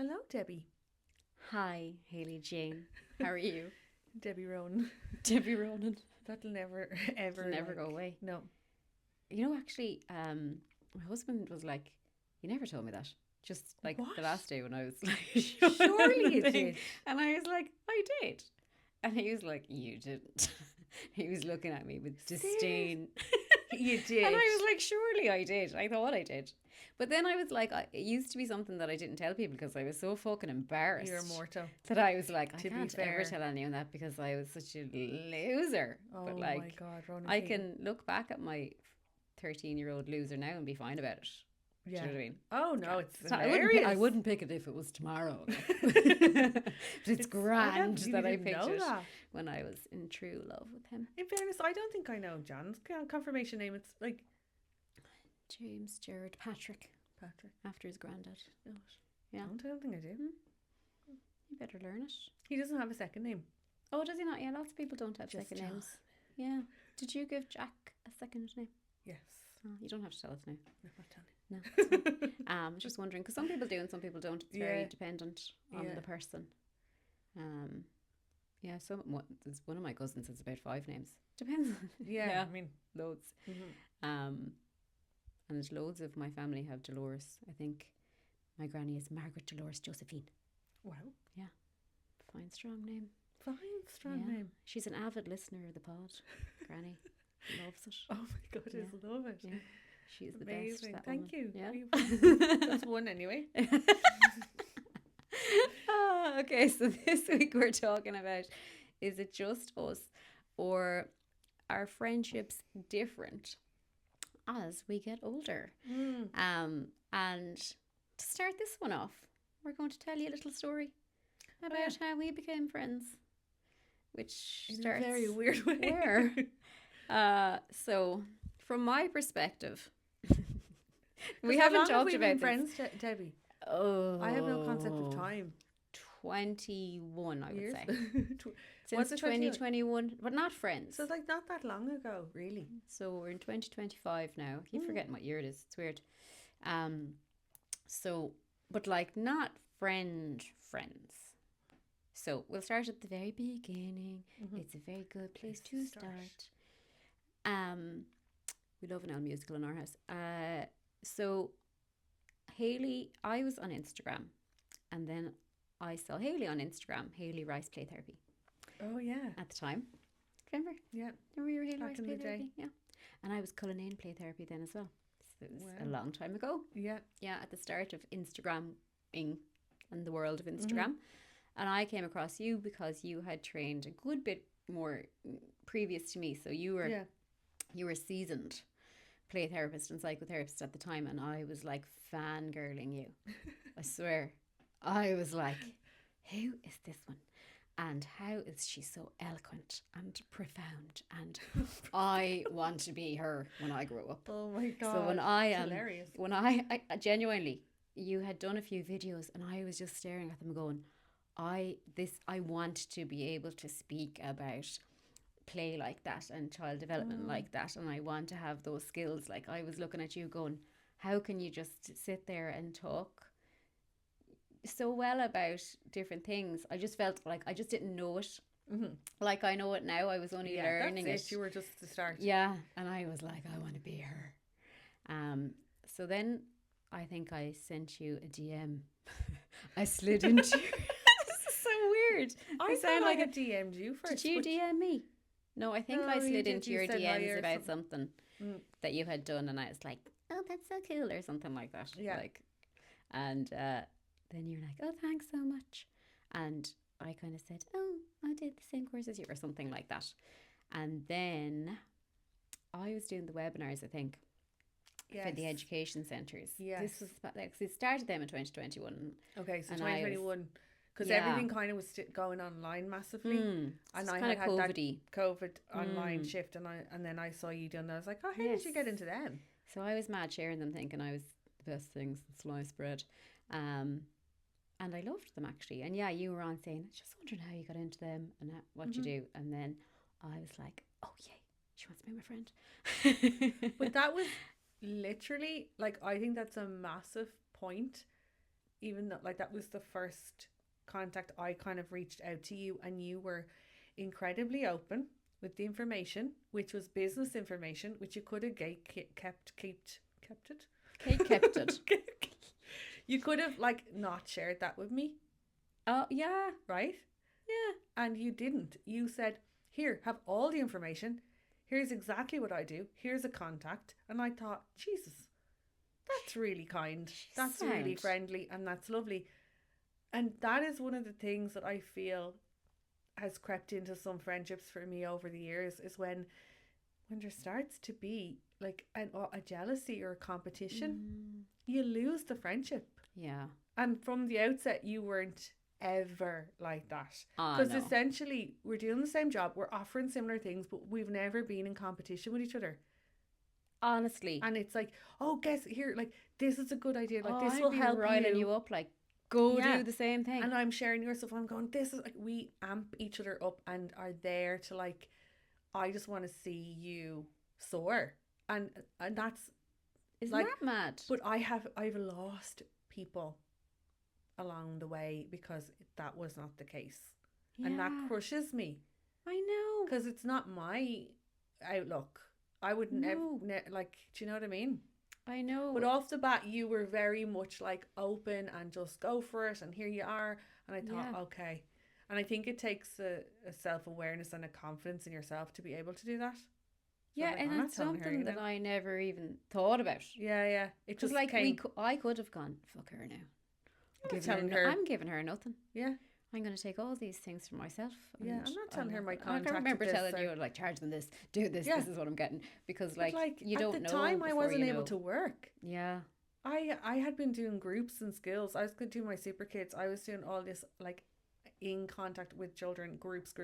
Hello, Debbie. Hi, Hayley Jane. How are you? Debbie Ronan. Debbie Ronan. That'll never, ever, It'll never go away. No. You know, actually, my husband was like, "You never told me that." Just like What? the last day when I was like, Surely you thing. did. And I was like, "I did," and he was like, "You didn't." He was looking at me with disdain. You did. And I was like, surely I did. I thought I did. But then I was like, it used to be something that I didn't tell people because I was so fucking embarrassed. You're mortal. That I was like, I To be can't ever fair. tell anyone that because I was such a loser. Oh But my like, God, Ronan. I can look back at my 13-year-old loser now and be fine about it. Do Yeah. you know what I mean? Oh no, it's I hilarious. wouldn't pick it if it was tomorrow. But it's I grand can't believe that you I didn't picked know it that. when I was in true love with him. In fairness, I don't think I know John's confirmation name. It's like James Gerard Patrick, Patrick. after his granddad. Yeah. I don't think I do. You better learn it. He doesn't have a second name. Oh, does he not? Yeah, lots of people don't have Just second John. names. Yeah. Did you give Jack a second name? Yes. Oh, you don't have to tell us now. No, not telling. No. It's fine. Just wondering because some people do and some people don't. It's very Yeah. dependent on Yeah. the person. Yeah. So there's one of my cousins has about 5 names. Depends. Yeah, I mean, Loads. mhm. And loads of my family have Dolores. I think my granny is Margaret Dolores Josephine. Wow. Fine, strong name. Fine, strong Yeah. name. She's an avid listener of the pod. Granny loves it. Oh my God, I just love it. Yeah. She's the Amazing. best. That Thank woman. you. Yeah. That's one anyway. Okay, so this week we're talking about, is it just us or are friendships different as we get older? And to start this one off, we're going to tell you a little story about how we became friends, which In starts a very weird way. where. So from my perspective, we How haven't long have talked we about been this. friends, Debbie? Oh, I have no concept of time. 21, I would Years? say. What's Since it, 21? 2021, but not friends. So like not that long ago, really. So we're in 2025 now. I keep forgetting what year it is. It's weird. So, but like not friends. So we'll start at the very beginning. It's a very good place to start. We love an L musical in our house. So Hayley, I was on Instagram, and then I saw Hayley on Instagram, Hayley Rice Play Therapy Oh yeah. at the time. Remember? Yeah. Remember your Hayley Back Rice in Play the Therapy? day. Yeah. And I was Cullinane Play Therapy then as well. So it was a Wow. long time ago. Yeah. Yeah, at the start of Instagramming and the world of Instagram. And I came across you because you had trained a good bit more previous to me. So you were Yeah. you were seasoned play therapist and psychotherapist at the time, and I was like fangirling you. I swear. I was like, who is this one? And how is she so eloquent and profound? And I want to be her when I grow up. Oh my God. So when I am, hilarious. when I genuinely, you had done a few videos and I was just staring at them going, I want to be able to speak about play like that and child development like that, and I want to have those skills. Like I was looking at you going, how can you just sit there and talk so well about different things? I just felt like I just didn't know it like I know it now. I was only learning that's it. You were just the start. Yeah, and I was like, I want to be her. So then I think I sent you a DM. I slid into this is so weird. I sound thought like I had DM'd you first. Did you DM me? No, I think No, I you slid did. into You your said hi DMs or about something that you had done, and I was like, "Oh, that's so cool," or something like that. Yeah. Like, and then you're like, "Oh, thanks so much," and I kind of said, "Oh, I did the same course as you," or something like that. And then I was doing the webinars, I think, for the education centres. Yes. This was like, it started them in 2021. Okay, so And I was- 2021. Because Yeah. everything kind of was going online massively. And And I kind had of that COVID-y. COVID online shift, and then I saw you doing that. I was like, oh, how did you Yes. get into them? So I was mad sharing them, thinking I was the best thing since sliced bread. And I loved them actually. And yeah, you were on saying, just wondering how you got into them and what you do. And then I was like, oh yay, she wants to be my friend. But that was literally, like, I think that's a massive point even though like that was the first contact, I kind of reached out to you, and you were incredibly open with the information, which was business information, which you could have kept it. Kate kept it. You could have like not shared that with me, Oh, yeah. right? Yeah. And you didn't. You said, here, have all the information. Here's exactly what I do. Here's a contact. And I thought, Jesus, that's really kind. That's really friendly, and that's lovely. And that is one of the things that I feel has crept into some friendships for me over the years, is when there starts to be like a jealousy or a competition, you lose the friendship. Yeah. And from the outset, you weren't ever like that, because essentially we're doing the same job, we're offering similar things, but we've never been in competition with each other, honestly. And it's like, oh, guess here, like, this is a good idea, like, this will help riling you up, like, go do the same thing. And I'm sharing your stuff, I'm going, this is like, we amp each other up and are there to like, I just want to see you soar, and that's isn't like, that mad? But I've lost people along the way because that was not the case. Yeah. And that crushes me. I know. Because it's not my outlook. I would never, like, do you know what I mean? I know. But off the bat, you were very much like open and just go for it, and here you are. And I thought, okay. And I think it takes a self-awareness and a confidence in yourself to be able to do that. So yeah, like, and that's something that I never even thought about. Yeah. It just like I could have gone, fuck her now. I'm giving her nothing. Yeah. I'm going to take all these things for myself. Yeah, I'm not telling her my contact. I remember telling you, like, charge them this, do this, this is what I'm getting. Because, like you don't know. At the time, I wasn't able to work. Yeah. I had been doing groups in schools. I was going to do my super kids. I was doing all this, like, in contact with children, groups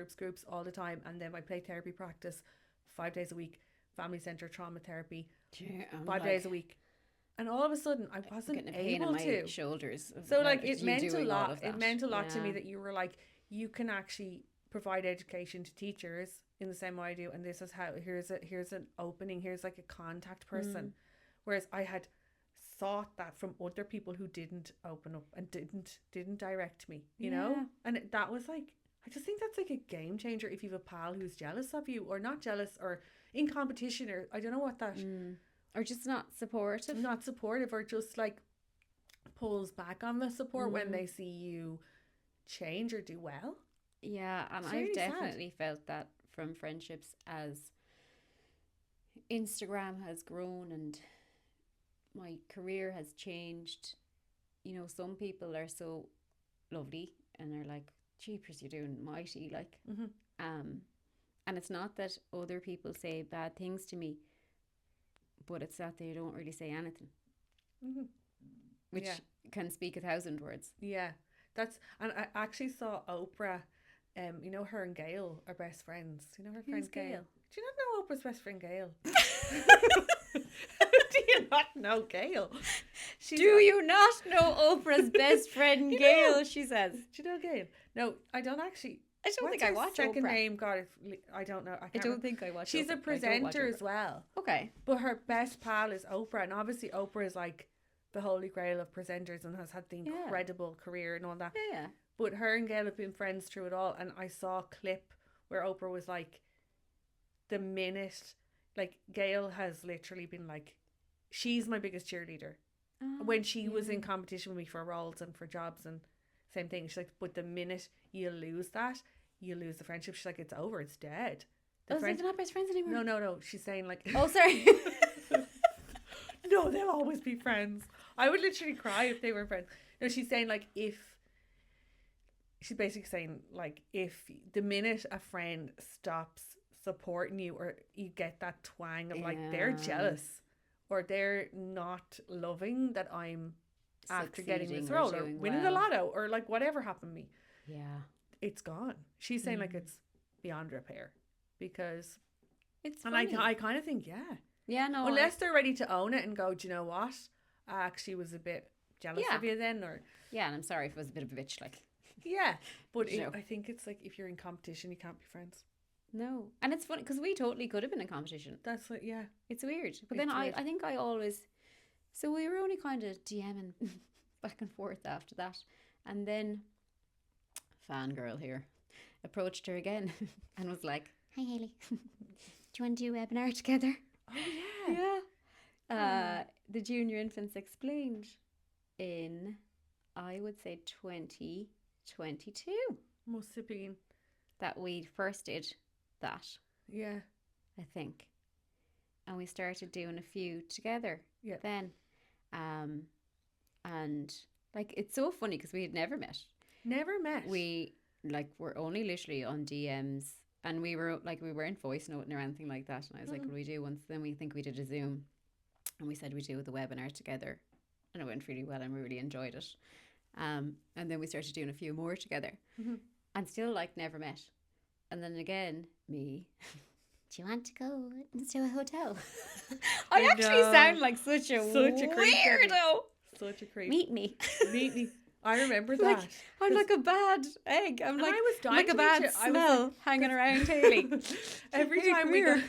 all the time. And then my play therapy practice 5 days a week, family centre trauma therapy 5 days a week. And all of a sudden, I wasn't able to. Shoulders. So like it meant a lot. It meant a lot to me that you were like, you can actually provide education to teachers in the same way I do, and this is how. Here's an opening. Here's like a contact person. Whereas I had sought that from other people who didn't open up and didn't direct me. You know, and that was like, I just think that's like a game changer if you have a pal who's jealous of you, or not jealous, or in competition, or I don't know what that. Or just not supportive, or just like pulls back on the support when they see you change or do well. Yeah, and I've really definitely felt that from friendships as Instagram has grown and my career has changed. You know, some people are so lovely and they're like, jeepers, you're doing mighty, like. And it's not that other people say bad things to me, but it's that they don't really say anything, which can speak 1,000 words. Yeah, and I actually saw Oprah. You know, her and Gail are best friends. You know her friend Gail. Do you not know Oprah's best friend Gail? Do you not know Gail? Do you not know Oprah's best friend Gail? She says. Do you know Gail? No, I don't actually. I don't think I watch second Oprah. Name, God, I don't know. I don't think I watch. She's Oprah. A presenter as well. Okay, but her best pal is Oprah, and obviously Oprah is like the holy grail of presenters and has had the incredible career and all that. Yeah. But her and Gail have been friends through it all, and I saw a clip where Oprah was like, the minute, like, Gail has literally been like, she's my biggest cheerleader. When she was in competition with me for roles and for jobs, and same thing. She's like, but the minute you lose that, you lose the friendship. She's like, it's over, it's dead. So they're not best friends anymore? No. She's saying like, oh, sorry. No, they'll always be friends. I would literally cry if they were friends. No, she's saying like, she's basically saying like, if the minute a friend stops supporting you, or you get that twang of like, they're jealous, or they're not loving that I'm after getting this role, or winning the lotto, or like whatever happened to me. Yeah. It's gone. She's saying like it's beyond repair, because it's and funny. I kind of think unless they're ready to own it and go, do you know what, I actually was a bit jealous of you then, or and I'm sorry if I was a bit of a bitch, like but I think it's like, if you're in competition you can't be friends. No. And it's funny because we totally could have been in competition. That's what it's weird, but then I think I always, so we were only kind of DMing back and forth after that. And then fangirl here approached her again and was like, "Hi Hayley, do you want to do a webinar together?" Oh yeah. Yeah. The Junior Infants Explained in, I would say, 2022. Must have been. That we first did that. Yeah. I think. And we started doing a few together. Yeah. Then. And like, it's so funny because we had never met. Never met. We like were only literally on DMs, and we weren't voice noting or anything like that. And I was like, "Will we do once?" Then we did a Zoom, and we said we do the webinar together, and it went really well, and we really enjoyed it. And then we started doing a few more together, and still like never met. And then again, me. Do you want to go to a hotel? I actually sound like such a weirdo. Such a creep. Meet me. I remember that. I'm like a bad egg. I'm like, I was dying like a bad smell hanging around Hayley. Every time we go,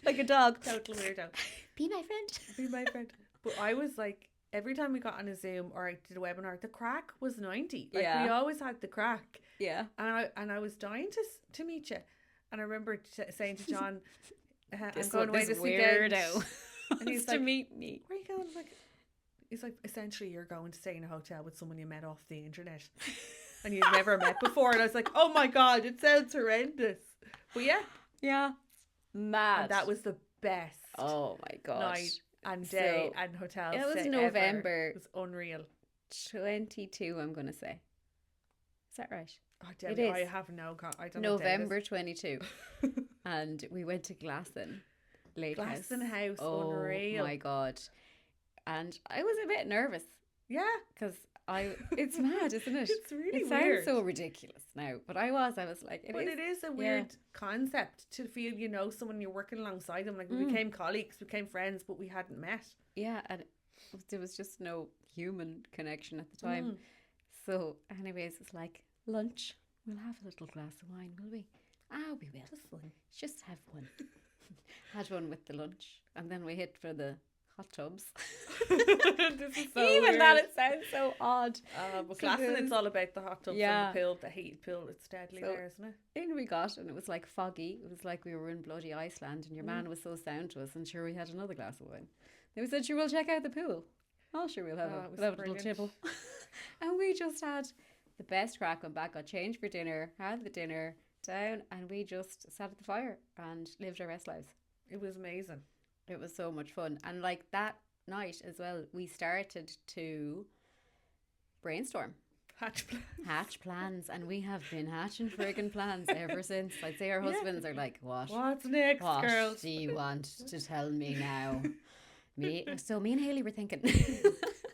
like a dog. Total weirdo. Be my friend. Be my friend. But I was like, every time we got on a Zoom or I did a webinar, the crack was 90. Like we always had the crack. Yeah. And I was dying to meet you. And I remember saying to John, I'm going away this weekend. And he's like, to meet me. Where are you going? He's like, essentially, you're going to stay in a hotel with someone you met off the internet and you've never met before. And I was like, oh my God, it sounds horrendous. But yeah. Yeah. Mad. And that was the best. Oh my gosh. Night and day and hotel. It was November. It was unreal. 22, I'm going to say. Is that right? Oh, it is. I have I don't know. November 22. And we went to Glasson Lake House. Glasson House, Oh unreal. my God. And I was a bit nervous. Yeah. Because it's mad, isn't it? It's really weird. It sounds so ridiculous now. But I was like, it is a weird concept to feel, someone you're working alongside them. Like we became colleagues, became friends, but we hadn't met. Yeah. And there was just no human connection at the time. So anyways, it's like, lunch. We'll have a little glass of wine, will we? We will. Just have one. Had one with the lunch. And then we hit for the hot tubs. This is so Even weird. that, it sounds so odd. But Glasson, it's all about the hot tubs and the pill, the heated pill. It's deadly there, isn't it? In we got, and it was like foggy. It was like we were in bloody Iceland, and your man was so sound to us, and sure, we had another glass of wine. Then we said, sure, we'll check out the pool. Oh, sure, we'll have a little tipple. And we just had the best crack. Went back, got changed for dinner, had the dinner down, and we just sat at the fire and lived our best lives. It was amazing. It was so much fun. And like that night as well, we started to brainstorm. Hatch plans. And we have been hatching friggin' plans ever since. I'd say our husbands are like, what? What's next, girls? What do you want to tell me now? So me and Hayley were thinking...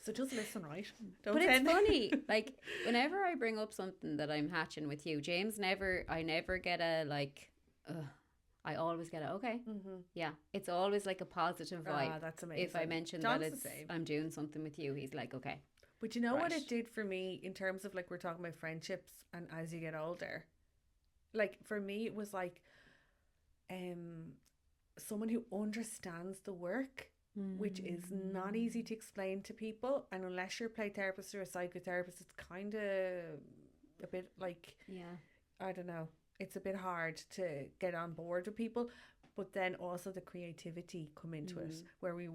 So just listen, right? But it's funny. Like, whenever I bring up something that I'm hatching with you, I never get a like, I always get a okay. Yeah, it's always like a positive vibe. That's amazing. If I mention John's that I'm doing something with you, he's like, okay. But you know what it did for me in terms of like we're talking about friendships and as you get older, like for me it was like, someone who understands the work. Which is not easy to explain to people, and unless you're a play therapist or a psychotherapist, it's kind of a bit like, I don't know, it's a bit hard to get on board with people. But then also the creativity come into it, where we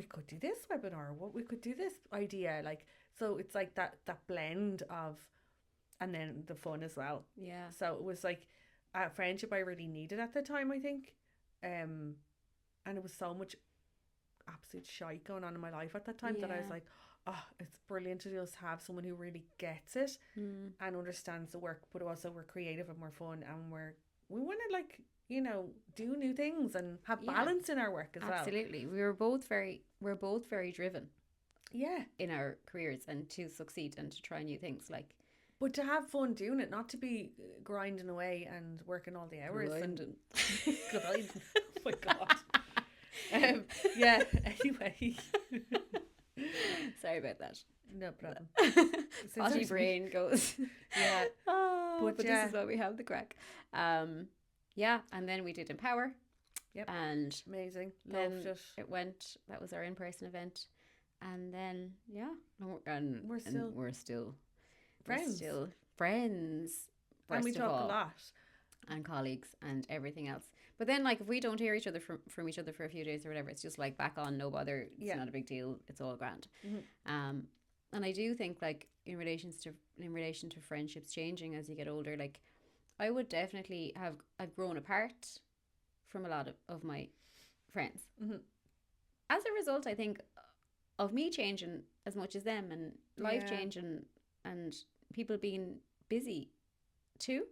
could do this webinar, we could do this idea, like, so it's like that blend of, and then the fun as well. Yeah. So it was like a friendship I really needed at the time, I think, and it was so much absolute shite going on in my life at that time that I was like, it's brilliant to just have someone who really gets it and understands the work, but also we're creative and we're fun and we want to like, do new things and have balance in our work as well. Absolutely. We're both very driven in our careers and to succeed and to try new things, like, but to have fun doing it, not to be grinding away and working all the hours. Grinding. Oh my God. Anyway. Sorry about that. No problem. Potty brain goes. Yeah. But this is why we have the crack. And then we did Empower. Yep. And amazing. Loved it. It went, that was our in-person event. And then, We're still we're still friends. We're still friends. And we talk a lot. And colleagues and everything else. But then, like, if we don't hear each other from each other for a few days or whatever, it's just like back on, no bother. It's not a big deal. It's all grand. And I do think, like, in relation to friendships changing as you get older, like, I would definitely I've grown apart from a lot of my friends. As a result, I think, of me changing as much as them, and life changing, and people being busy too.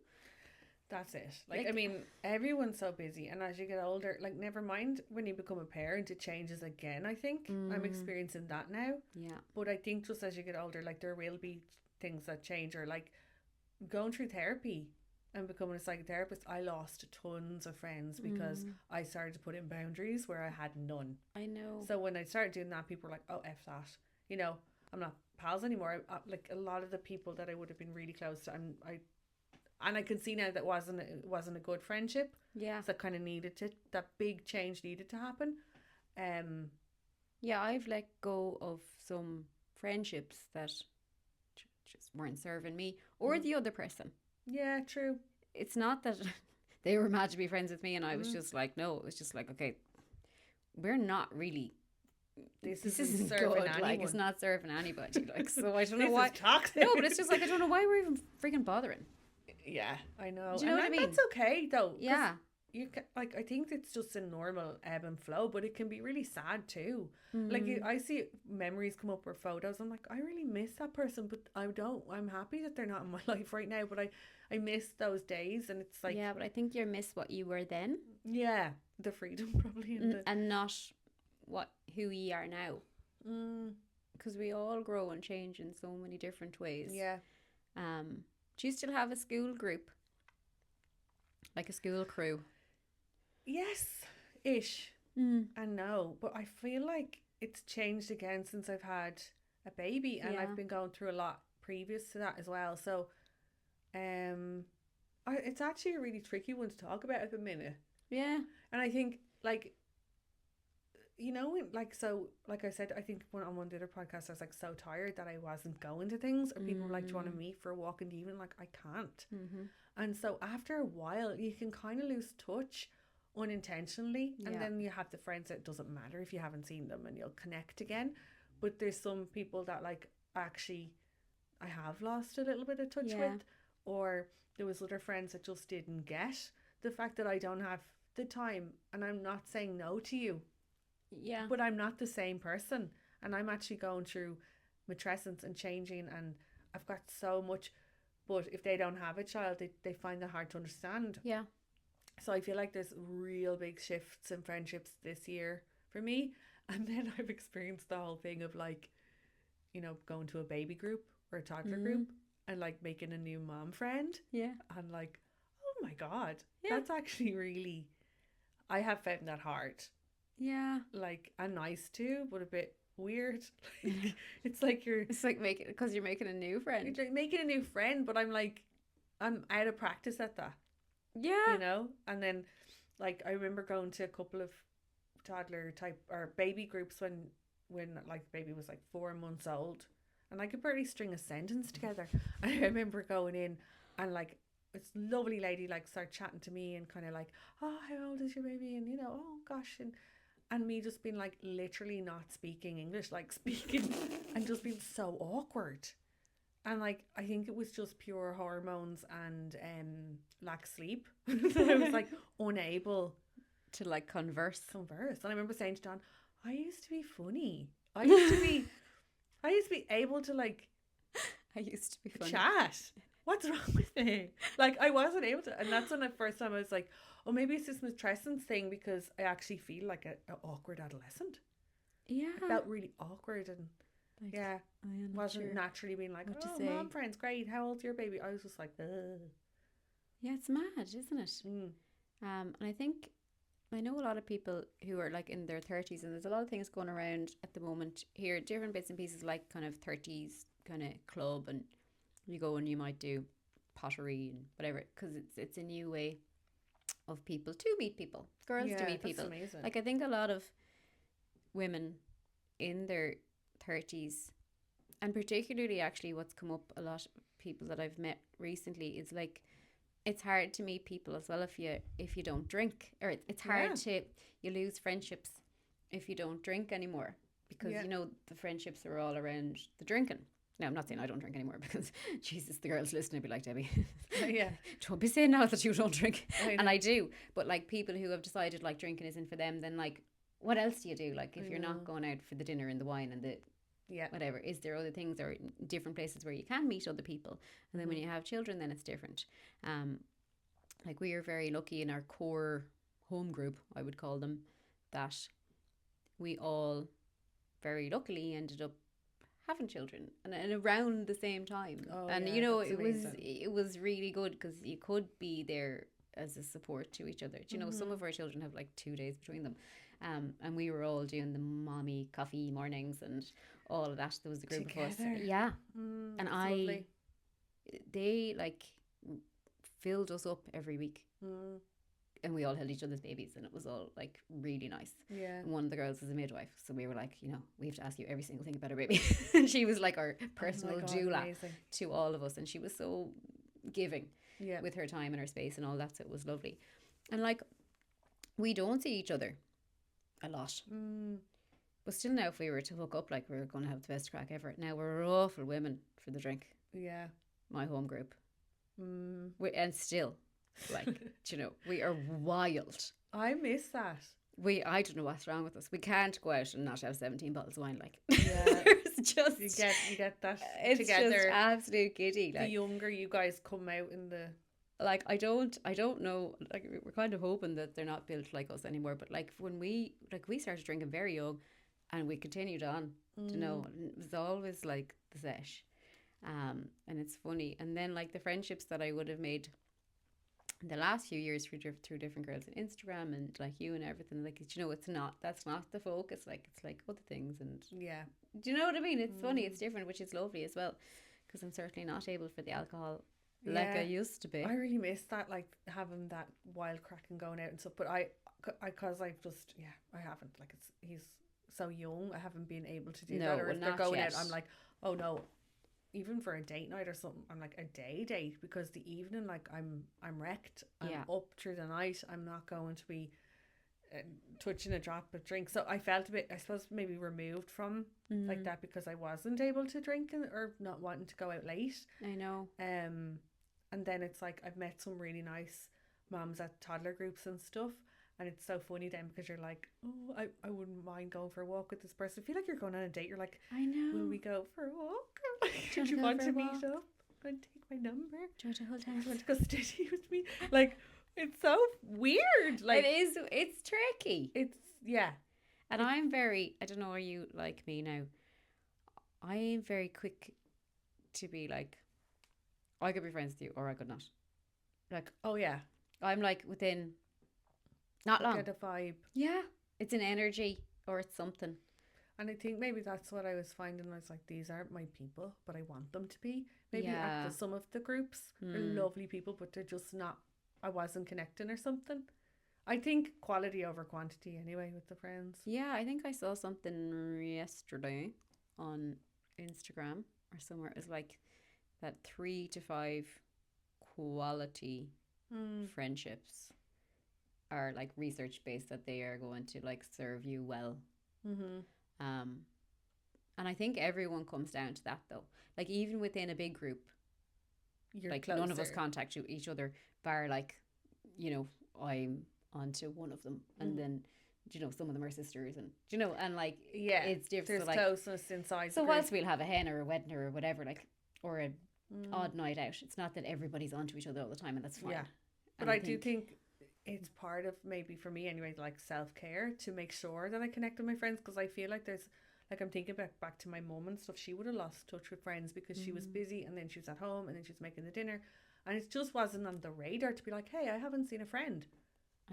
That's it. Like, I mean, everyone's so busy, and as you get older, like, never mind when you become a parent, it changes again, I think. I'm experiencing that now. Yeah. But I think just as you get older, like, there will be things that change, or like going through therapy and becoming a psychotherapist, I lost tons of friends because I started to put in boundaries where I had none. I know. So when I started doing that, people were like, oh, F that. You know, I'm not pals anymore. Like, a lot of the people that I would have been really close to, and I can see now that wasn't a good friendship. Yeah. So that kind of that big change needed to happen. Yeah, I've let go of some friendships that just weren't serving me or the other person. Yeah, true. It's not that they were mad to be friends with me and I was just like, no, it was just like, okay, we're not really... This isn't serving good. Anyone. Like, it's not serving anybody. Like, so I don't know why. Toxic. No, but it's just like, I don't know why we're even freaking bothering. Yeah, I know. Do you know what I mean? That's okay though. Yeah. You can, like, I think it's just a normal ebb and flow, but it can be really sad too. Like, I see memories come up or photos. I'm like, I really miss that person, but I don't. I'm happy that they're not in my life right now, but I miss those days, and it's like, yeah, but I think you miss what you were then. Yeah, the freedom probably, and not who you are now. Because we all grow and change in so many different ways. Yeah. Do you still have a school group? Like a school crew? Yes, ish. And no, but I feel like it's changed again since I've had a baby, and I've been going through a lot previous to that as well. So, it's actually a really tricky one to talk about at the minute. Yeah. And I think, like, you know, like, so, like I said, I think on one of the other podcasts, I was like so tired that I wasn't going to things, or people were like, do you want to meet for a walk in the evening? Like, I can't. And so after a while, you can kind of lose touch unintentionally. And then you have the friends that it doesn't matter if you haven't seen them, and you'll connect again. But there's some people that, like, actually I have lost a little bit of touch with, or there was other friends that just didn't get the fact that I don't have the time. And I'm not saying no to you. Yeah. But I'm not the same person, and I'm actually going through matrescence and changing, and I've got so much, but if they don't have a child, they find that hard to understand. Yeah. So I feel like there's real big shifts in friendships this year for me. And then I've experienced the whole thing of, like, you know, going to a baby group or a toddler group and, like, making a new mom friend. Yeah. And, like, oh my God, that's actually really, I have found that hard. Yeah. Like, and nice too, but a bit weird. Like, it's like you're making a new friend. You're like making a new friend, but I'm out of practice at that. Yeah. You know? And then, like, I remember going to a couple of toddler type or baby groups when like baby was like 4 months old, and I could barely string a sentence together. And I remember going in, and, like, this lovely lady, like, started chatting to me and kind of like, oh, how old is your baby? And, you know, oh gosh, and me just being, like, literally not speaking English, like, speaking and just being so awkward. And, like, I think it was just pure hormones and lack sleep. So I was, like, unable to, like, converse. And I remember saying to John, I used to be funny. I used to be able to, like, I used to be funny. Chat. What's wrong with me? Like, I wasn't able to. And that's when the first time I was like, oh, maybe it's this matrescence thing, because I actually feel like an awkward adolescent. Yeah. I felt really awkward, and like, wasn't naturally being like, oh, mom friends, great. How old's your baby? I was just like, ugh. Yeah, it's mad, isn't it? And I think, I know a lot of people who are, like, in their 30s, and there's a lot of things going around at the moment here, different bits and pieces, like kind of 30s kind of club, and you go and you might do pottery and whatever, because it's a new way of people to meet people, girls to meet people. Amazing. Like, I think a lot of women in their 30s. And particularly, actually, what's come up a lot of people that I've met recently is like, it's hard to meet people as well if you don't drink, or it's hard to, you lose friendships if you don't drink anymore, because you know the friendships are all around the drinking. Now, I'm not saying I don't drink anymore, because Jesus, the girls listening would be like, Debbie, don't be saying now that you don't drink. And I do, but like people who have decided like drinking isn't for them, then like what else do you do? Like if you're not going out for the dinner and the wine and the whatever, is there other things or different places where you can meet other people? And then when you have children, then it's different. Like we are very lucky in our core home group, I would call them, that we all very luckily ended up having children and around the same time. You know, it was really good, because you could be there as a support to each other. Do you know, some of our children have like 2 days between them, and we were all doing the mommy coffee mornings and all of that. There was a group together. Of us, and they like filled us up every week. And we all held each other's babies, and it was all like really nice. And one of the girls was a midwife, so we were like, you know, we have to ask you every single thing about our baby. And she was like our personal doula to all of us, and she was so giving with her time and her space and all that, so it was lovely. And like, we don't see each other a lot, but still now, if we were to hook up, like, we're going to have the best crack ever. Now, we're awful women for the drink, my home group, and still, like, you know, we are wild. I miss that. I don't know what's wrong with us. We can't go out and not have 17 bottles of wine. Like, it's just you get that it's together. It's just absolute giddy. Like, the younger you guys come out in the, like, I don't know. Like, we're kind of hoping that they're not built like us anymore. But like, when we started drinking very young, and we continued on. You know, it was always like the sesh, and it's funny. And then like the friendships that I would have made in the last few years through different girls on Instagram and like you and everything, like, you know, that's not the focus. Like, it's like other things, and do you know what I mean? It's funny, it's different, which is lovely as well, because I'm certainly not able for the alcohol like I used to be. I really miss that, like having that wild crack and going out and stuff, but I because I've just I haven't, like, he's so young, I haven't been able to do that. Or if they're going out, I'm like, oh no, even for a date night or something, I'm like, a day date, because the evening, like, I'm wrecked. I'm up through the night. I'm not going to be touching a drop of drink. So I felt a bit, I suppose, maybe removed from like that, because I wasn't able to drink or not wanting to go out late. I know. And then it's like, I've met some really nice moms at toddler groups and stuff. And it's so funny then, because you're like, oh, I wouldn't mind going for a walk with this person. I feel like you're going on a date. You're like, I know. Will we go for a walk? Do you want to meet up? I'm going to take my number. Do you want to hold hands? Do you want to go steady with me? Like, it's so weird. Like, it is. It's tricky. It's, And I'm very, I don't know, are you like me now? I am very quick to be like, I could be friends with you or I could not. Like, oh yeah. I'm like within... not long. Get a vibe. Yeah. It's an energy or it's something. And I think maybe that's what I was finding. I was like, these aren't my people, but I want them to be. Maybe at some of the groups are lovely people, but they're just not, I wasn't connecting or something. I think quality over quantity anyway with the friends. Yeah, I think I saw something yesterday on Instagram or somewhere. It was like that 3 to 5 quality friendships are like research based, that they are going to like serve you well. And I think everyone comes down to that though. Like, even within a big group, you're like closer. None of us contact each other bar, like, you know, I'm onto one of them, and then, you know, some of them are sisters, and, you know, and like, it's different. There's so, like, closeness inside. So whilst we'll have a hen or a wedding or whatever, like, or a odd night out, it's not that everybody's onto each other all the time, and that's fine. Yeah, but I do think it's part of, maybe for me anyway, like self-care, to make sure that I connect with my friends, because I feel like there's, like, I'm thinking back to my mum and stuff. She would have lost touch with friends because she was busy, and then she was at home, and then she was making the dinner, and it just wasn't on the radar to be like, hey, I haven't seen a friend.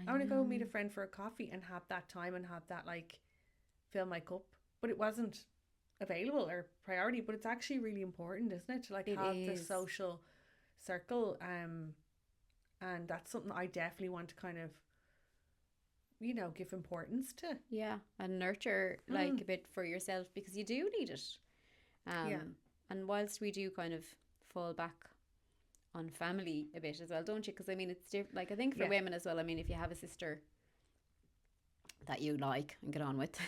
I want to go meet a friend for a coffee and have that time and have that, like, fill my cup. But it wasn't available or priority. But it's actually really important, isn't it, to like have the social circle, and that's something I definitely want to kind of you know, give importance to. Yeah, and nurture like a bit for yourself, because you do need it. And whilst we do kind of fall back on family a bit as well, don't you? Because I mean, it's different. Like I think for women as well. I mean, if you have a sister that you like and get on with,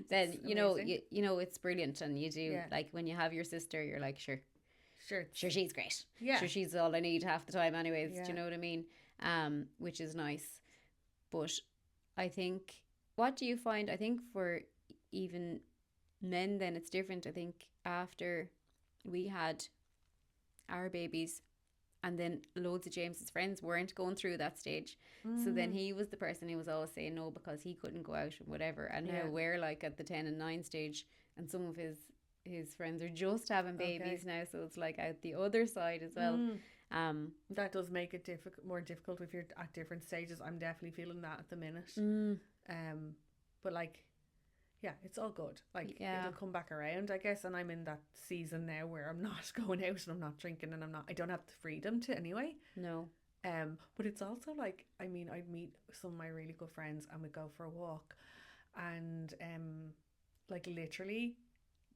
then you know, you know it's brilliant, and you do like when you have your sister, you're like sure she's great. Yeah, sure she's all I need half the time, anyways. Do you know what I mean? Which is nice. But I think, what do you find? I think for even men, then it's different. I think after we had our babies, and then loads of James's friends weren't going through that stage. So then he was the person who was always saying no because he couldn't go out and whatever. And now we're like at the 10 and 9 stage, and some of his friends are just having babies now. So it's like out the other side as well. That does make it more difficult if you're at different stages. I'm definitely feeling that at the minute. But like, yeah, it's all good. Like it'll come back around, I guess. And I'm in that season now where I'm not going out and I'm not drinking, and I don't have the freedom to anyway. No. But it's also like, I mean, I'd meet some of my really good friends and we'd go for a walk, and like literally,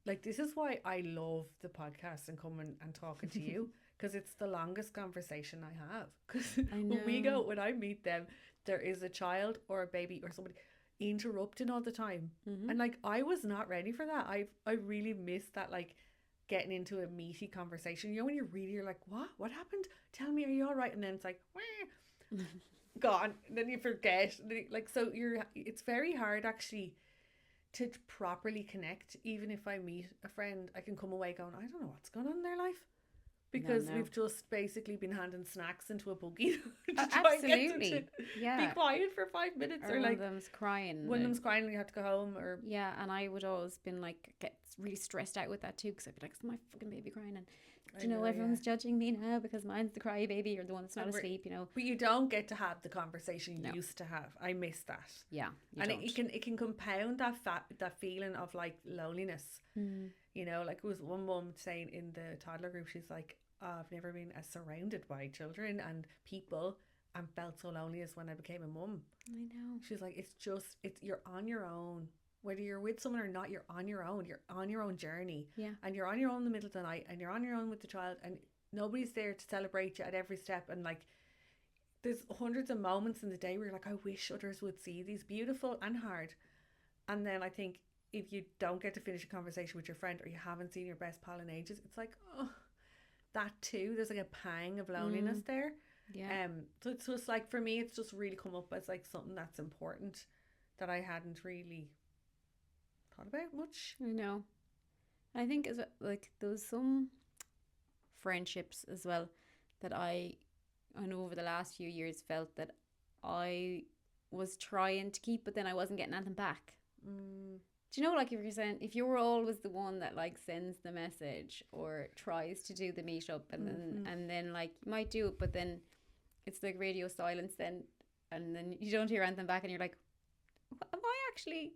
like this is why I love the podcast and coming and talking to you. Because it's the longest conversation I have. Because when I meet them, there is a child or a baby or somebody interrupting all the time. And like, I was not ready for that. I really missed that, like getting into a meaty conversation. You know, when you're like, what happened? Tell me, are you all right? And then it's like, gone. And then you forget. Like, so it's very hard actually to properly connect. Even if I meet a friend, I can come away going, I don't know what's going on in their life. Because we've just basically been handing snacks into a buggy to try and get them to be quiet for 5 minutes. Or like one of them's crying. One of them's crying and you have to go home. Or and I would always been like, get really stressed out with that too, because I'd be like, is my fucking baby crying? And do you know everyone's judging me now because mine's the cry baby or the one that's not asleep, you know. But you don't get to have the conversation you used to have. I miss that. Yeah. And it can compound that feeling of like loneliness. You know, like it was one mum saying in the toddler group, she's like, I've never been as surrounded by children and people and felt so lonely as when I became a mum. I know. She's like, you're on your own. Whether you're with someone or not, you're on your own. You're on your own journey. Yeah. And you're on your own in the middle of the night, and you're on your own with the child, and nobody's there to celebrate you at every step. And like, there's hundreds of moments in the day where you're like, I wish others would see these, beautiful and hard. And then I think if you don't get to finish a conversation with your friend, or you haven't seen your best pal in ages, it's like, oh, that too, there's like a pang of loneliness there. So it's just like, for me, it's just really come up as like something that's important that I hadn't really thought about much. I know. I think as like there was some friendships as well that I know over the last few years felt that I was trying to keep, but then I wasn't getting anything back. Do you know, like if you're saying, if you were always the one that like sends the message or tries to do the meetup and then like you might do it, but then it's like radio silence then, and then you don't hear anything back, and you're like, am I actually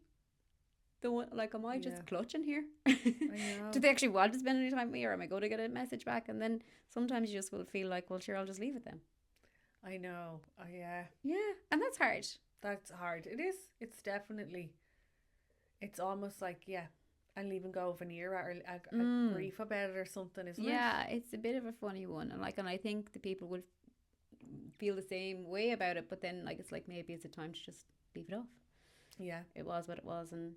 the one? Like, am I just clutching here? I know. Do they actually want to spend any time with me, or am I going to get a message back? And then sometimes you just will feel like, well, sure, I'll just leave it then. I know. Yeah, and that's hard. That's hard. It is. It's definitely. It's almost like, and leaving go of an era or a grief about it or something, isn't it? Yeah, it's a bit of a funny one. And I think the people will feel the same way about it, but then like it's like maybe it's a time to just leave it off. Yeah. It was what it was, and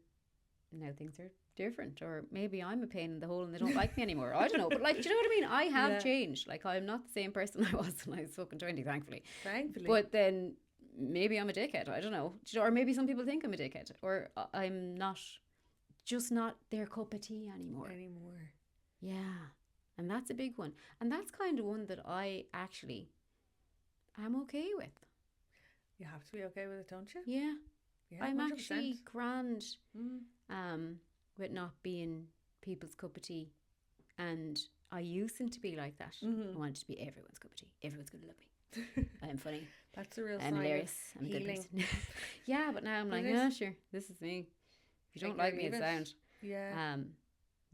now things are different. Or maybe I'm a pain in the hole and they don't like me anymore. I don't know. But like, do you know what I mean? I have changed. Like, I'm not the same person I was when I was fucking 20, thankfully. But then maybe I'm a dickhead, I don't know. Or maybe some people think I'm a dickhead, or I'm just not their cup of tea anymore. Yeah, and that's a big one, and that's kind of one that I actually am okay with. You have to be okay with it, don't you? Yeah, I'm 100%. Actually grand with not being people's cup of tea, and I used to be like that. I wanted to be everyone's cup of tea. Everyone's going to love me. I'm funny. That's a real I'm sign hilarious. I'm a good person. Yeah, but now I'm like, yeah, sure, this is me. If you don't like me, it's sound. Yeah.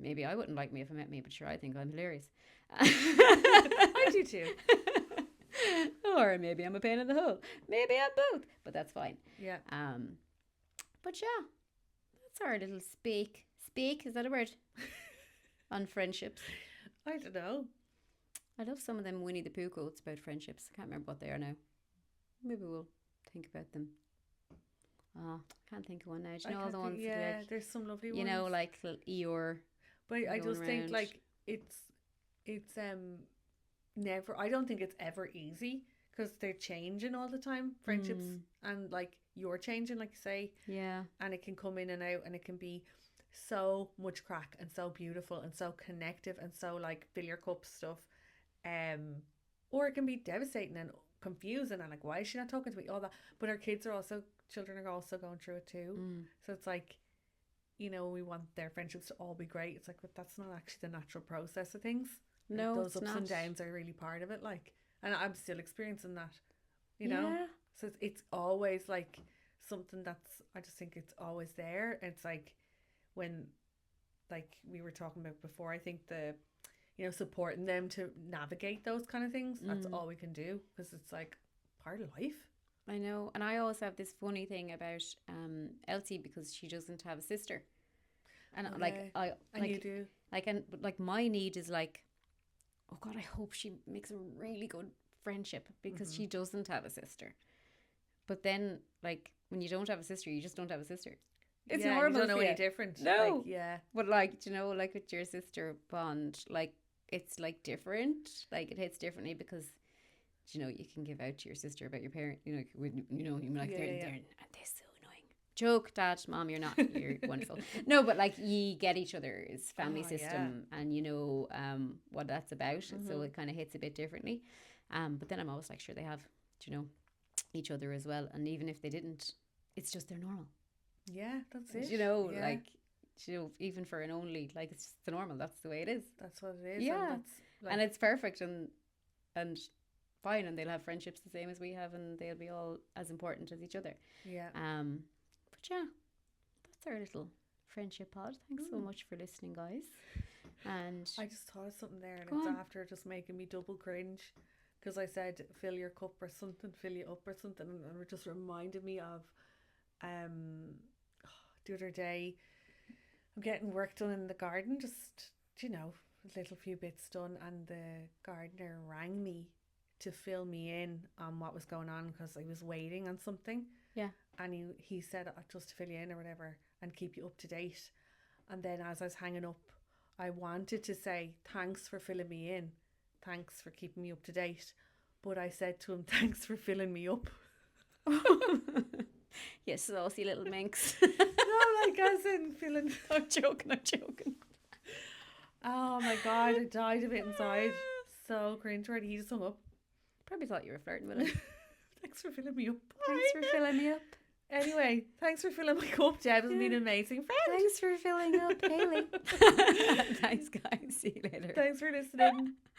Maybe I wouldn't like me if I met me, but sure, I think I'm hilarious. I do too. or maybe I'm a pain in the hole. Maybe I'm both, but that's fine. Yeah. But yeah, that's our little speak. Speak, is that a word? On friendships. I don't know. I love some of them Winnie the Pooh quotes about friendships. I can't remember what they are now. Maybe we'll think about them. Oh, can't think of one now. Do you know all the ones? Yeah, like, there's some lovely ones. You know, like Eeyore. But I just think like it's never. I don't think it's ever easy because they're changing all the time. Friendships and like you're changing, like you say. Yeah. And it can come in and out, and it can be so much crack and so beautiful and so connective and so like fill your cup stuff. Or it can be devastating and confusing and like, why is she not talking to me? All that. But our children are also going through it too. So it's like, you know, we want their friendships to all be great. It's like, but that's not actually the natural process of things. No, those ups not. and downs are really part of it. Like, and I'm still experiencing that, you know? So it's always like something I just think it's always there. It's like when, like we were talking about before, I think supporting them to navigate those kind of things, that's all we can do, because it's like part of life. I know. And I always have this funny thing about Elsie, because she doesn't have a sister. And you do. Like my need is like, oh God, I hope she makes a really good friendship, because she doesn't have a sister. But then, like, when you don't have a sister, you just don't have a sister. It's normal. You don't know any different. No. Like, yeah. But like, you know, like with your sister bond, like it's like different. Like it hits differently because, you know, you can give out to your sister about your parent. You know, you're like they're and they're so annoying. Joke, Dad, Mom, you're not. You're wonderful. No, but like you get each other's family system, and you know what that's about. So it kind of hits a bit differently. But then I'm always like, sure, they have, you know, each other as well. And even if they didn't, it's just they're normal. Yeah, that's it. You know, like, you know, even for an only, like, it's just the normal. That's the way it is. That's what it is. Yeah, and, and it's perfect and fine, and they'll have friendships the same as we have, and they'll be all as important as each other. Yeah. But yeah, that's our little friendship pod. Thanks so much for listening, guys. And I just thought of something there, and it's after just making me double cringe, because I said fill your cup or something, fill you up or something, and it just reminded me of the other day I'm getting work done in the garden, just, you know, a little few bits done, and the gardener rang me to fill me in on what was going on, because I was waiting on something. Yeah. And he said just to fill you in or whatever and keep you up to date. And then as I was hanging up, I wanted to say thanks for filling me in, thanks for keeping me up to date, but I said to him, thanks for filling me up. You saucy little minx. No, like as in feeling. I'm joking. Oh my God, I died a bit inside. So cringeworthy. He just hung up. Probably thought you were flirting with him. Thanks for filling me up. Thanks for filling me up. Anyway, thanks for filling my cup, Deb. It's been an amazing friend. Thanks for filling up, Hayley. Thanks, guys. See you later. Thanks for listening.